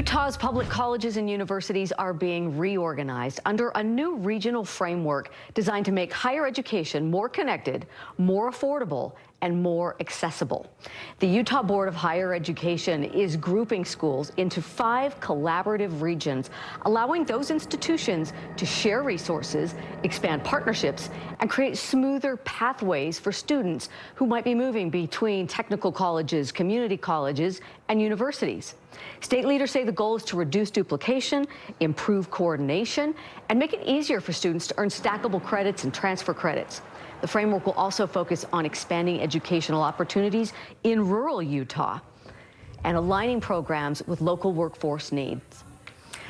Utah's public colleges and universities are being reorganized under a new regional framework designed to make higher education more connected, more affordable, and more accessible. The Utah Board of Higher Education is grouping schools into 5 collaborative regions, allowing those institutions to share resources, expand partnerships, and create smoother pathways for students who might be moving between technical colleges, community colleges, and universities. State leaders say the goal is to reduce duplication, improve coordination, and make it easier for students to earn stackable credits and transfer credits. The framework will also focus on expanding educational opportunities in rural Utah and aligning programs with local workforce needs.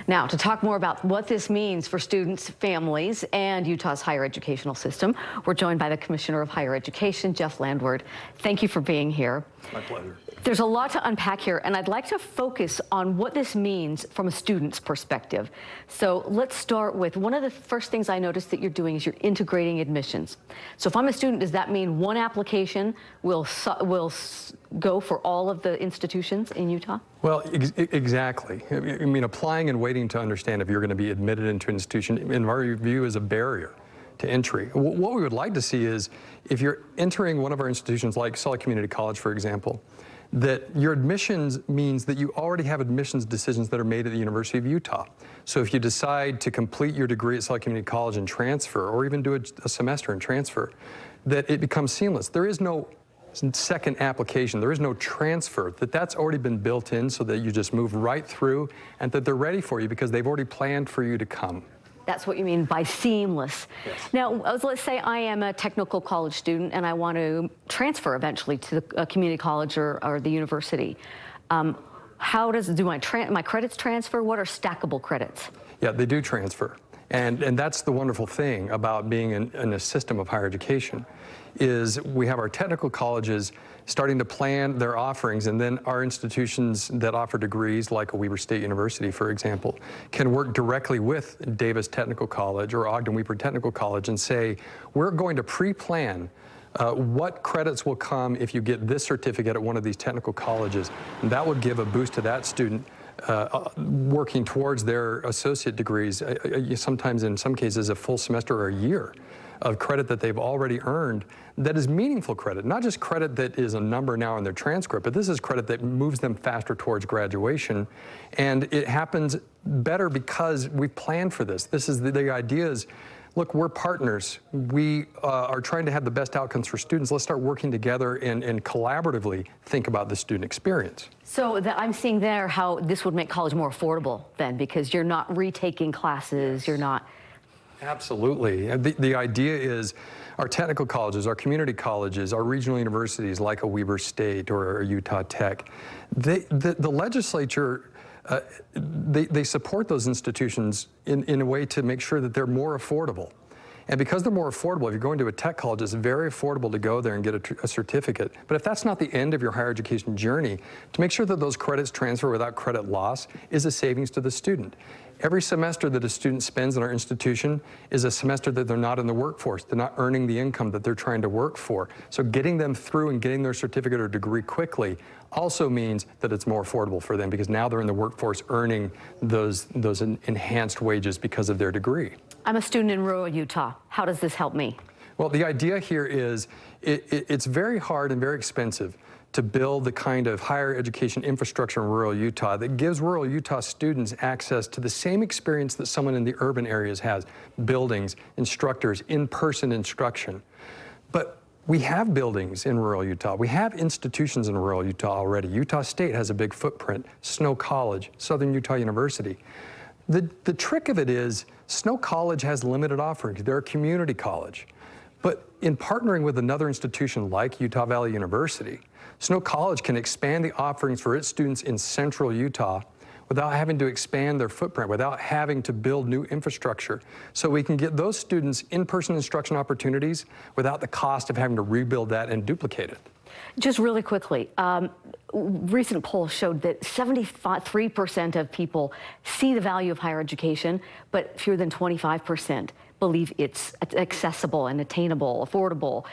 Now, to talk more about what this means for students, families, and Utah's higher educational system, we're joined by the Commissioner of Higher Education, Jeff Landward. Thank you for being here. My pleasure. There's a lot to unpack here, and I'd like to focus on what this means from a student's perspective. So let's start with one of the first things I noticed that you're doing is you're integrating admissions. So if I'm a student, does that mean one application will go for all of the institutions in Utah? Well, exactly. I mean, applying and waiting to understand if you're going to be admitted into an institution, in our view, is a barrier to entry. What we would like to see is if you're entering one of our institutions like Solid Community College, for example, that your admissions means that you already have admissions decisions that are made at the University of Utah. So if you decide to complete your degree at Solid Community College and transfer, or even do a semester and transfer, that it becomes seamless. There is no second application, there is no transfer, that's already been built in so that you just move right through and that they're ready for you because they've already planned for you to come. That's what you mean by seamless. Yes. Now, let's say I am a technical college student and I want to transfer eventually to the community college or the university. How do my credits transfer? What are stackable credits? Yeah, they do transfer. And that's the wonderful thing about being in a system of higher education, is we have our technical colleges starting to plan their offerings, and then our institutions that offer degrees, like a Weber State University, for example, can work directly with Davis Technical College or Ogden-Weber Technical College and say, we're going to pre-plan what credits will come if you get this certificate at one of these technical colleges. And that would give a boost to that student working towards their associate degrees, sometimes in some cases a full semester or a year of credit that they've already earned that is meaningful credit, not just credit that is a number now in their transcript, but this is credit that moves them faster towards graduation. And it happens better because we've planned for this. This is the idea is, look, we're partners. We are trying to have the best outcomes for students. Let's start working together and collaboratively think about the student experience. So I'm seeing there how this would make college more affordable then, because you're not retaking classes, you're not... Absolutely. The idea is our technical colleges, our community colleges, our regional universities like a Weber State or a Utah Tech, the legislature, they support those institutions in a way to make sure that they're more affordable. And because they're more affordable, if you're going to a tech college, it's very affordable to go there and get a certificate. But if that's not the end of your higher education journey, to make sure that those credits transfer without credit loss is a savings to the student. Every semester that a student spends in our institution is a semester that they're not in the workforce. They're not earning the income that they're trying to work for. So getting them through and getting their certificate or degree quickly also means that it's more affordable for them because now they're in the workforce earning those enhanced wages because of their degree. I'm a student in rural Utah. How does this help me? Well, the idea here is it's very hard and very expensive to build the kind of higher education infrastructure in rural Utah that gives rural Utah students access to the same experience that someone in the urban areas has: buildings, instructors, in-person instruction. But we have buildings in rural Utah. We have institutions in rural Utah already. Utah State has a big footprint, Snow College, Southern Utah University. The trick of it is Snow College has limited offerings. They're a community college. But in partnering with another institution like Utah Valley University, Snow College can expand the offerings for its students in central Utah without having to expand their footprint, without having to build new infrastructure. So we can get those students in-person instruction opportunities without the cost of having to rebuild that and duplicate it. Just really quickly, recent polls showed that 73% of people see the value of higher education, but fewer than 25% believe it's accessible and attainable, affordable.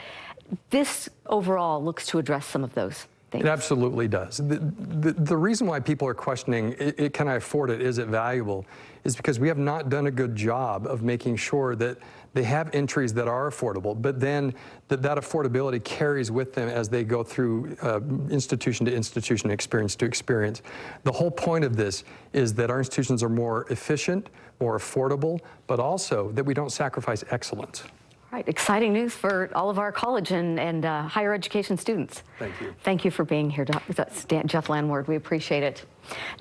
This overall looks to address some of those. It absolutely does. The reason why people are questioning, can I afford it, is it valuable, is because we have not done a good job of making sure that they have entries that are affordable, but then that affordability carries with them as they go through institution to institution, experience to experience. The whole point of this is that our institutions are more efficient, more affordable, but also that we don't sacrifice excellence. Right, exciting news for all of our college and higher education students. Thank you. Thank you for being here, Jeff Landward. We appreciate it.